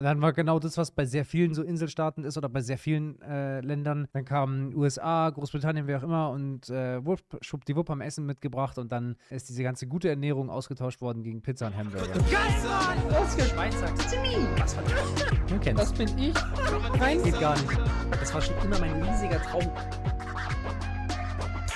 Dann war genau das, was bei sehr vielen so Inselstaaten ist oder bei sehr vielen Ländern. Dann kamen USA, Großbritannien, wer auch immer und schwuppdiwupp haben Essen mitgebracht und dann ist diese ganze gute Ernährung ausgetauscht worden gegen Pizza und Hamburger. Geil, Mann! Das ist Schweizer. Was von Du kennst. Das bin ich. Nein, geht gar nicht. Das war schon immer mein riesiger Traum.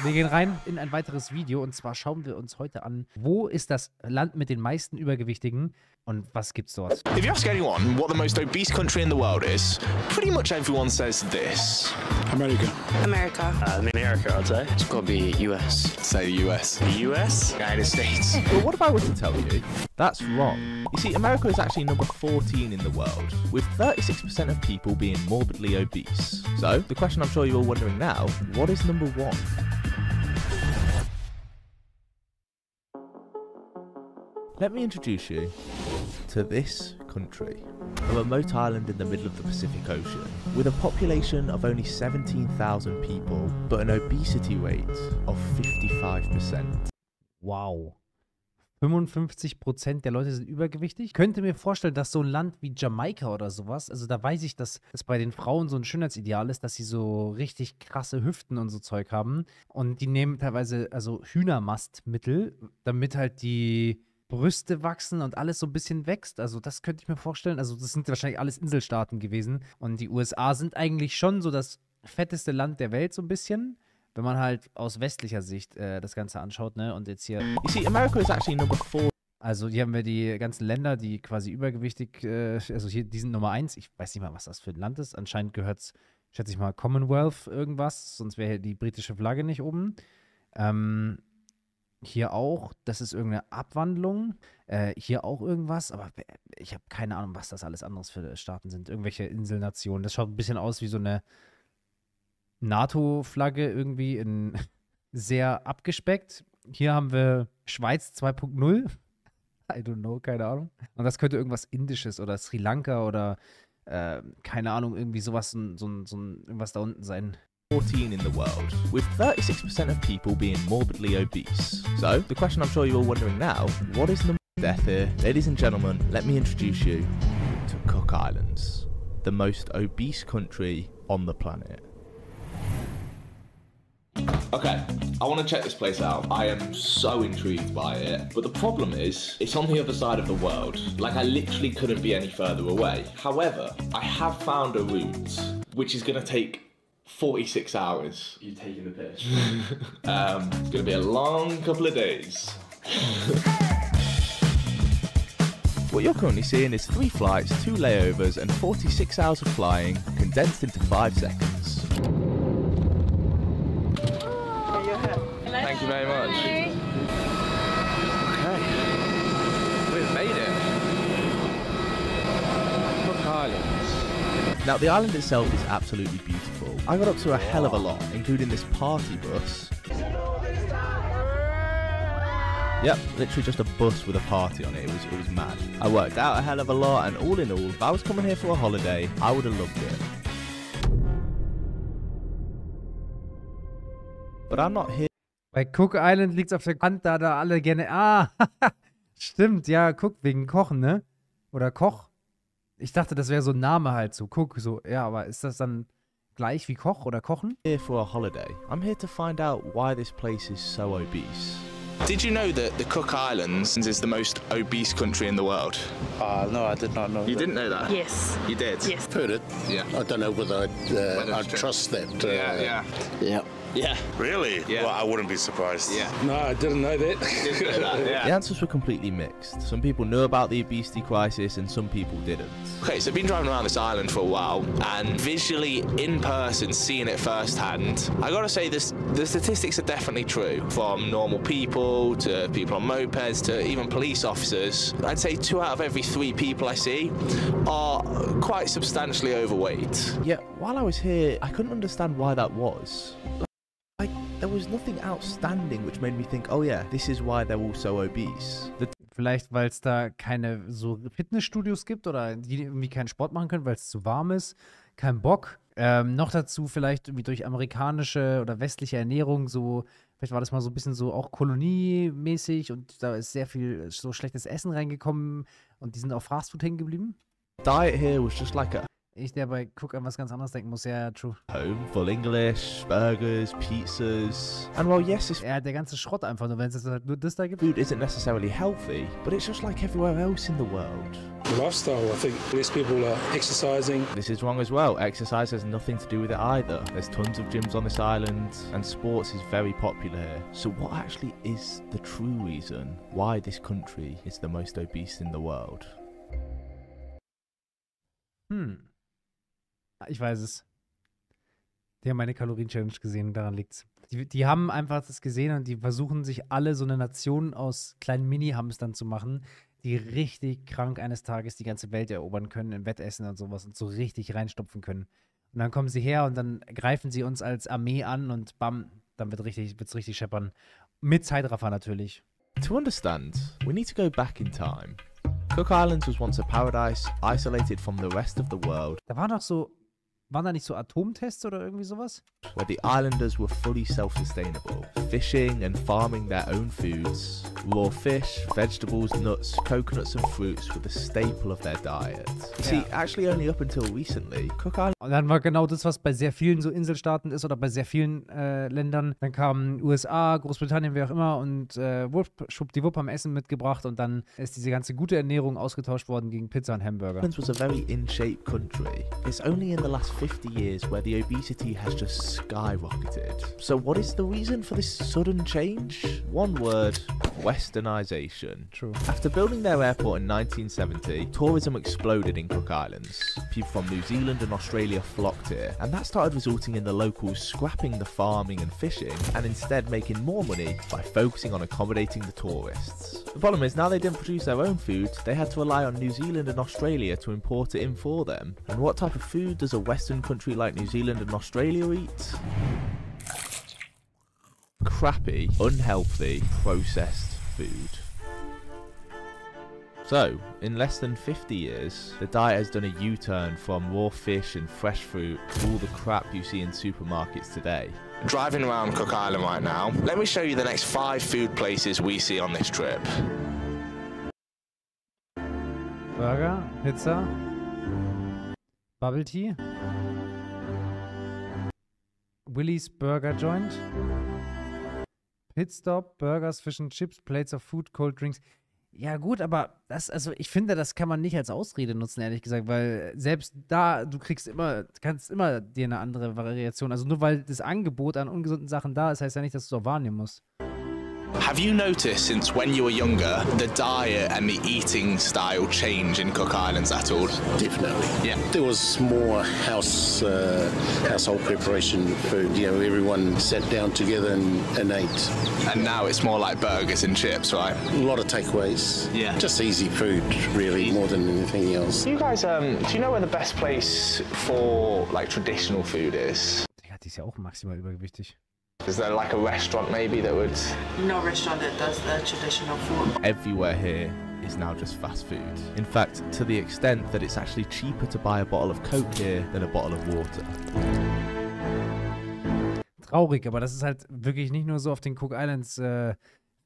Wir gehen rein in ein weiteres Video und zwar schauen wir uns heute an, wo ist das Land mit den meisten Übergewichtigen und was gibt's dort? If you ask anyone what the most obese country in the world is, pretty much everyone says this. America. America. America, I'd say. It's got to be US. Say the US. The US? United States. Well, what if I was to tell you that's wrong? You see, America is actually number 14 in the world, with 36% of people being morbidly obese. So, the question I'm sure you're all wondering now, what is number 1? Let me introduce you to this country, a remote island in the middle of the Pacific Ocean, with a population of only 17,000 people, but an obesity rate of 55%. Wow. 55% der Leute sind übergewichtig. Ich könnte mir vorstellen, dass so ein Land wie Jamaika oder sowas, also da weiß ich, dass es bei den Frauen so ein Schönheitsideal ist, dass sie so richtig krasse Hüften und so Zeug haben. Und die nehmen teilweise also Hühnermastmittel, damit halt die Brüste wachsen und alles so ein bisschen wächst. Also das könnte ich mir vorstellen. Also das sind wahrscheinlich alles Inselstaaten gewesen. Und die USA sind eigentlich schon so das fetteste Land der Welt so ein bisschen, wenn man halt aus westlicher Sicht das Ganze anschaut, ne? Und jetzt hier... You see, America is actually number 4. Also hier haben wir die ganzen Länder, die quasi übergewichtig, also hier, die sind Nummer 1. Ich weiß nicht mal, was das für ein Land ist. Anscheinend gehört es, schätze ich mal, Commonwealth irgendwas, sonst wäre hier die britische Flagge nicht oben. Hier auch, das ist irgendeine Abwandlung. Hier auch irgendwas, aber ich habe keine Ahnung, was das alles anderes für Staaten sind. Irgendwelche Inselnationen. Das schaut ein bisschen aus wie so eine NATO-Flagge irgendwie in sehr abgespeckt. Hier haben wir Schweiz 2.0. I don't know, keine Ahnung. Und das könnte irgendwas Indisches oder Sri Lanka oder keine Ahnung, irgendwie sowas, irgendwas da unten sein. 14 in the world, with 36% of people being morbidly obese. So, the question I'm sure you're all wondering now, what is number death here? Ladies and gentlemen, let me introduce you to Cook Islands, the most obese country on the planet. Okay, I want to check this place out. I am so intrigued by it. But the problem is, it's on the other side of the world. Like, I literally couldn't be any further away. However, I have found a route which is going to take 46 hours. You taking the piss? It's going to be a long couple of days. What you're currently seeing is 3 flights, 2 layovers and 46 hours of flying, condensed into 5 seconds. Thank you very much. Okay. We've made it. Cook Islands. Now, the island itself is absolutely beautiful. I got up to a hell of a lot, including this party bus. Yep, literally just a bus with a party on it. It was mad. I worked out a hell of a lot, and all in all, if I was coming here for a holiday, I would have loved it. But I'm not here. Bei Cook Island liegt es auf der Hand, da alle gerne... Ah, stimmt, ja, Cook wegen Kochen, ne? Oder Koch. Ich dachte, das wäre so ein Name halt, so Cook, so, ja, aber ist das dann gleich wie Koch oder Kochen? Here for a holiday. I'm here to find out why this place is so obese. Did you know that the Cook Islands is the most obese country in the world? No, I did not know. You didn't know that? Yes. You did? Yes. Heard it. Yeah. I don't know whether I'd true. trust that. Yeah. Yeah. Really? Yeah. Well, I wouldn't be surprised. Yeah. No, I didn't know that. Didn't know that, yeah. The answers were completely mixed. Some people knew about the obesity crisis and some people didn't. Okay, so I've been driving around this island for a while and visually, in person, seeing it firsthand, I gotta say the statistics are definitely true. From normal people to people on mopeds to even police officers. I'd say 2 out of every 3 people I see are quite substantially overweight. Yet, while I was here, I couldn't understand why that was. Like, there was nothing outstanding which made me think, oh yeah, this is why they're all so obese. Vielleicht, weil es da keine so Fitnessstudios gibt oder die irgendwie keinen Sport machen können, weil es zu warm ist. Kein Bock. Noch dazu vielleicht irgendwie durch amerikanische oder westliche Ernährung so, vielleicht war das mal so ein bisschen so auch koloniemäßig und da ist sehr viel so schlechtes Essen reingekommen und die sind auf Fastfood hängen geblieben. Diet here was just like a Ich, der bei Cook an was ganz anderes denken muss, ja, true. home, full English, burgers, pizzas. And while yes, this Ja, der ganze Schrott einfach nur, wenn es halt nur das da gibt. food isn't necessarily healthy, but it's just like everywhere else in the world. Lifestyle, I think less people are exercising. This is wrong as well. Exercise has nothing to do with it either. There's tons of gyms on this island, and sports is very popular here. So what actually is the true reason why this country is the most obese in the world? Ich weiß es. Die haben meine Kalorien-Challenge gesehen, daran liegt's. Die haben einfach das gesehen und die versuchen sich alle so eine Nation aus kleinen Mini-Hamstern zu machen, die richtig krank eines Tages die ganze Welt erobern können, im Wettessen und sowas und so richtig reinstopfen können. Und dann kommen sie her und dann greifen sie uns als Armee an und bam, dann wird's richtig scheppern. Mit Zeitraffer natürlich. To understand, we need to go back in time. Cook Islands was once a paradise, isolated from the rest of the world, Da waren da nicht so Atomtests oder irgendwie sowas? where the islanders were fully self-sustainable, fishing and farming their own foods. Raw fish, vegetables, nuts, coconuts and fruits were the staple of their diet. See, actually only up until recently, Cook Islands Und dann war genau das, was bei sehr vielen so Inselstaaten ist oder bei sehr vielen Ländern. Dann kamen USA, Großbritannien, wer auch immer und schwuppdiwupp haben Essen mitgebracht und dann ist diese ganze gute Ernährung ausgetauscht worden gegen Pizza und Hamburger. was a very in-shape country. It's only in the last 50 years where the obesity has just skyrocketed. So what is the reason for this sudden change? One word, Westernization. True. After building their airport in 1970, tourism exploded in Cook Islands. People from New Zealand and Australia flocked here, and that started resulting in the locals scrapping the farming and fishing, and instead making more money by focusing on accommodating the tourists. The problem is, now they didn't produce their own food, they had to rely on New Zealand and Australia to import it in for them. And what type of food does a Western country like New Zealand and Australia eat? Crappy, unhealthy, processed food. So, in less than 50 years, the diet has done a U-turn from raw fish and fresh fruit to all the crap you see in supermarkets today. Driving around Cook Island right now, let me show you the next 5 food places we see on this trip. Burger, Pizza, Bubble Tea, Willys Burger Joint, Pitstop, Burgers, Fish and Chips, Plates of Food, Cold Drinks. Ja gut, aber also ich finde, das kann man nicht als Ausrede nutzen, ehrlich gesagt, weil selbst da, kannst immer dir eine andere Variation, also nur weil das Angebot an ungesunden Sachen da ist, heißt ja nicht, dass du es auch wahrnehmen musst. Have you noticed since when you were younger the diet and the eating style change in Cook Islands at all? Definitely. Yeah. There was more household preparation food. You know, everyone sat down together and ate. And now it's more like burgers and chips, right? A lot of takeaways. Yeah. Just easy food, really, more than anything else. You guys, do you know where the best place for like traditional food is? Digga, die ist ja auch maximal übergewichtig. Is there like a restaurant maybe that would... No restaurant that does the traditional food. Everywhere here is now just fast food. In fact, to the extent that it's actually cheaper to buy a bottle of Coke here than a bottle of water. Traurig, aber das ist halt wirklich nicht nur so auf den Cook Islands.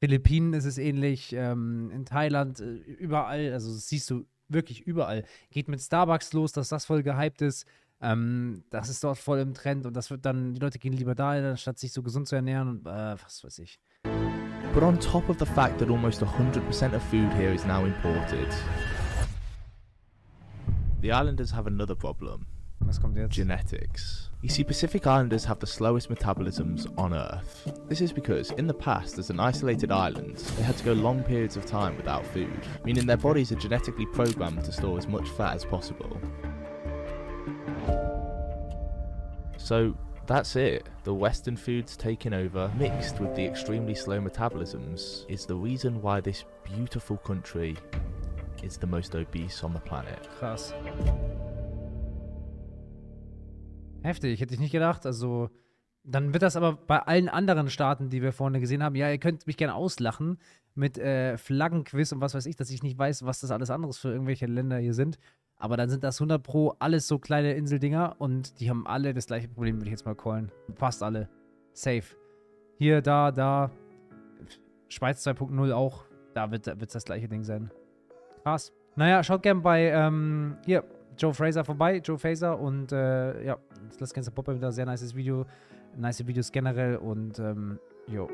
Philippinen ist es ähnlich, in Thailand, überall, also das siehst du wirklich überall. Geht mit Starbucks los, dass das voll gehypt ist. Das ist dort voll im Trend und das wird dann, die Leute gehen lieber dahin, anstatt sich so gesund zu ernähren und was weiß ich. But on top of the fact that almost 100% of food here is now imported, the islanders have another problem. Was kommt jetzt? Genetics. You see, Pacific Islanders have the slowest metabolisms on Earth. This is because, in the past, as an isolated island, they had to go long periods of time without food, meaning their bodies are genetically programmed to store as much fat as possible. So, that's it. The Western foods taking over, mixed with the extremely slow metabolisms, is the reason why this beautiful country is the most obese on the planet. Krass. Heftig, hätte ich nicht gedacht. Also, dann wird das aber bei allen anderen Staaten, die wir vorne gesehen haben, ja, ihr könnt mich gerne auslachen mit Flaggenquiz und was weiß ich, dass ich nicht weiß, was das alles anderes für irgendwelche Länder hier sind. Aber dann sind das 100 Pro alles so kleine Inseldinger und die haben alle das gleiche Problem, würde ich jetzt mal callen. Fast alle. Safe. Hier, da. Schweiz 2.0 auch. Da wird das gleiche Ding sein. Krass. Naja, schaut gerne bei, hier, Joe Fraser vorbei, Joe Fraser und, ja, lasst gerne Support bei mir da, sehr nices Video, nice Videos generell und, jo.